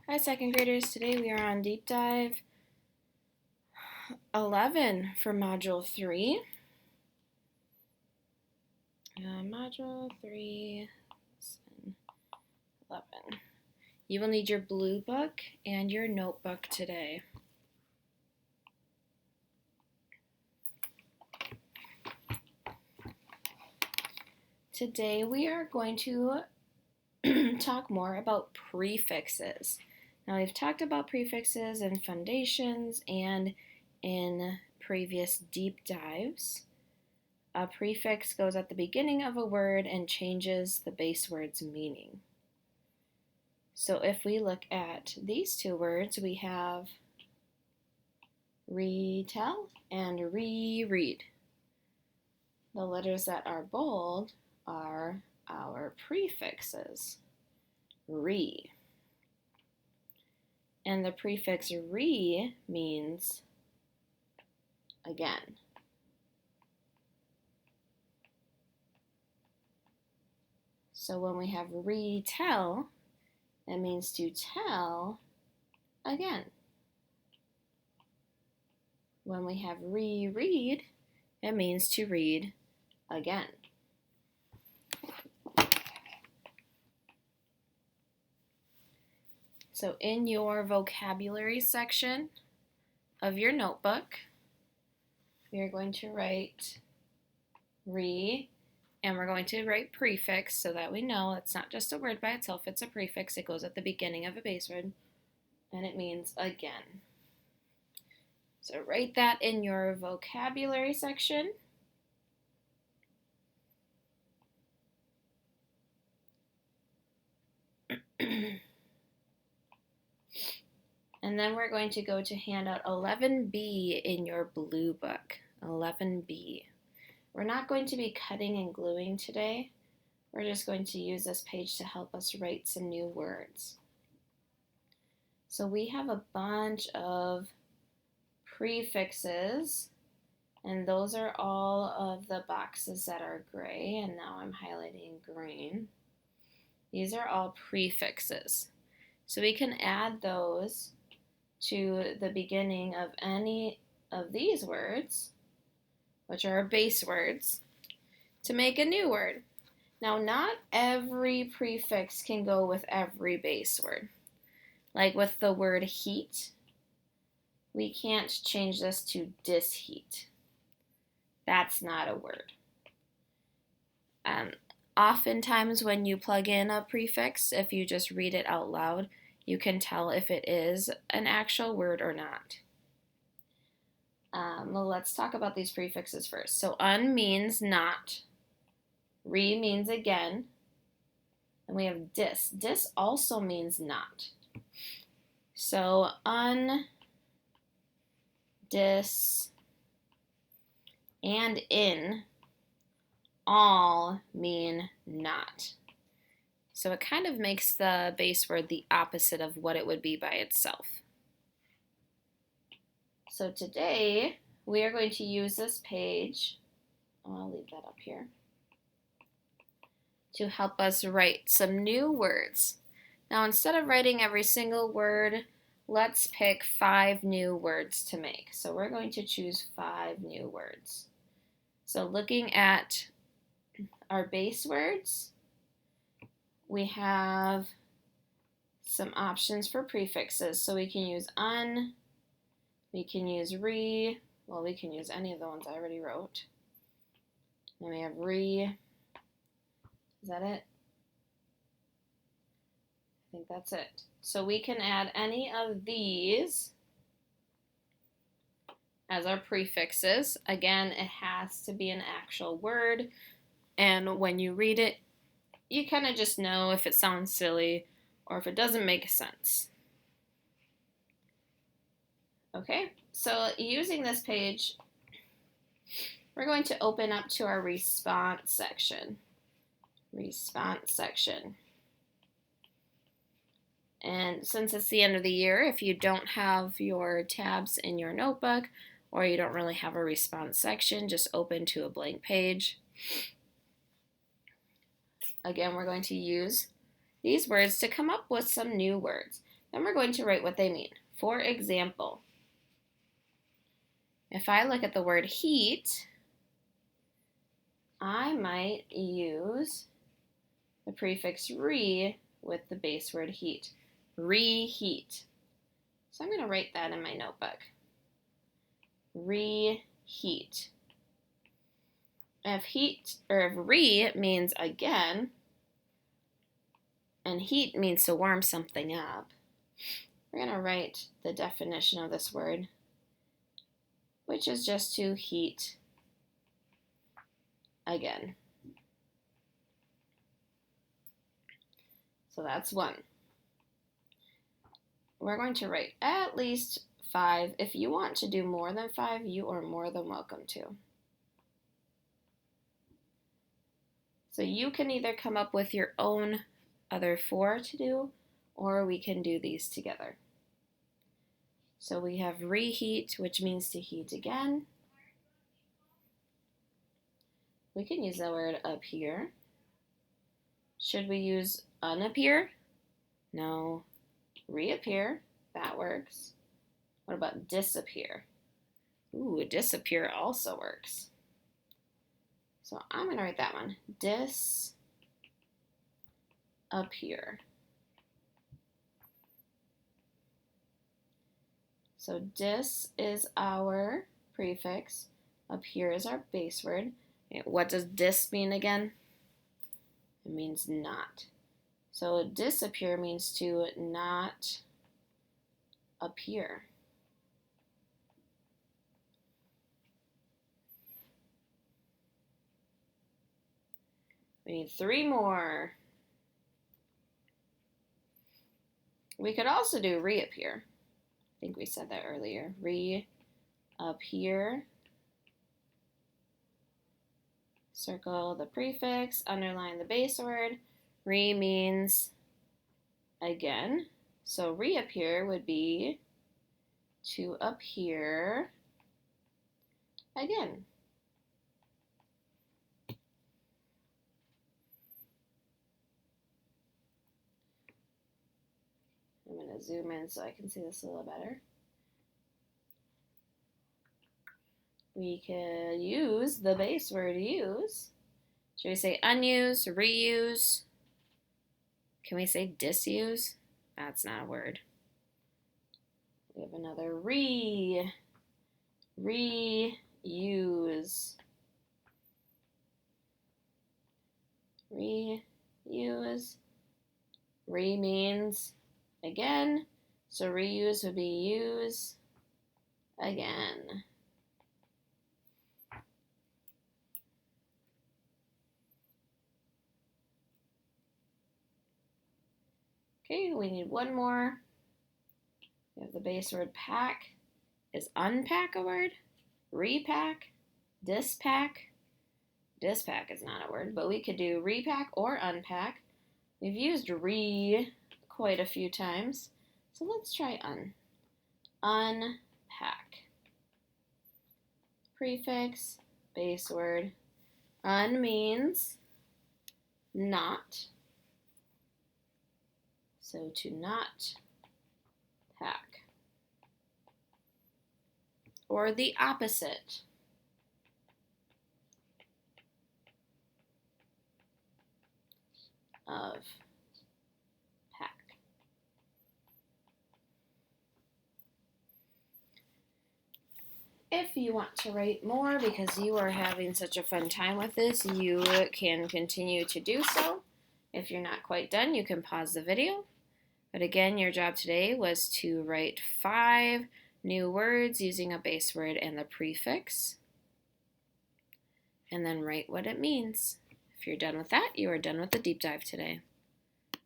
Hi, second graders. Today we are on Deep Dive 11 for Module 3. Module 3, lesson 11. You will need your blue book and your notebook today. Today we are going to talk more about prefixes. Now, we've talked about prefixes in foundations and in previous deep dives. A prefix goes at the beginning of a word and changes the base word's meaning. So if we look at these two words, we have retell and reread. The letters that are bold are our prefixes, re. And the prefix re means again. So when we have retell, it means to tell again. When we have reread, it means to read again. So in your vocabulary section of your notebook, we are going to write re, and we're going to write prefix so that we know it's not just a word by itself, it's a prefix. It goes at the beginning of a base word, and it means again. So write that in your vocabulary section. And then we're going to go to handout 11B in your blue book, 11B. We're not going to be cutting and gluing today. We're just going to use this page to help us write some new words. So we have a bunch of prefixes, and those are all of the boxes that are gray, and now I'm highlighting green. These are all prefixes. So we can add those to the beginning of any of these words, which are base words, to make a new word. Now, not every prefix can go with every base word. Like with the word heat, we can't change this to disheat. That's not a word. Oftentimes when you plug in a prefix, if you just read it out loud, you can tell if it is an actual word or not. Well, let's talk about these prefixes first. So un means not, re means again, and we have dis. Dis also means not. So un, dis, and in all mean not. So it kind of makes the base word the opposite of what it would be by itself. So today we are going to use this page, I'll leave that up here, to help us write some new words. Now instead of writing every single word, let's pick 5 new words to make. So we're going to choose 5 new words. So looking at our base words, we have some options for prefixes. So we can use un, we can use re, well, we can use any of the ones I already wrote. Then we have re. Is that it? I think that's it. So we can add any of these as our prefixes. Again, it has to be an actual word, and when you read it, you kind of just know if it sounds silly or if it doesn't make sense. Okay, so using this page, we're going to open up to our response section. Response section. And since it's the end of the year, if you don't have your tabs in your notebook or you don't really have a response section, just open to a blank page. Again, we're going to use these words to come up with some new words. Then we're going to write what they mean. For example, if I look at the word heat, I might use the prefix re with the base word heat. Reheat. So I'm going to write that in my notebook. Reheat. If re means again, and heat means to warm something up, we're going to write the definition of this word, which is just to heat again. So that's 1. We're going to write at least 5. If you want to do more than 5, you are more than welcome to. So you can either come up with your own other 4 to do, or we can do these together. So we have reheat, which means to heat again. We can use the word appear. Should we use unappear? No. Reappear, that works. What about disappear? Ooh, disappear also works. So I'm going to write that one. Disappear. So dis is our prefix. Appear is our base word. What does dis mean again? It means not. So disappear means to not appear. We need 3 more. We could also do reappear. I think we said that earlier. Reappear. Circle the prefix, underline the base word. Re means again. So reappear would be to appear again. I'm going to zoom in so I can see this a little better. We could use the base word use. Should we say unuse, reuse? Can we say disuse? That's not a word. We have another reuse. Reuse. Re means again, so reuse would be use again. Okay, we need 1 more. We have the base word pack. Is unpack a word? Repack? Dispack? Dispack is not a word, but we could do repack or unpack. We've used re quite a few times, so let's try un. Unpack. Prefix, base word. Un means not. So to not pack. Or the opposite. Of pack. If you want to write more because you are having such a fun time with this, you can continue to do so. If you're not quite done, you can pause the video. But again, your job today was to write 5 new words using a base word and the prefix, and then write what it means. If you're done with that, you are done with the deep dive today.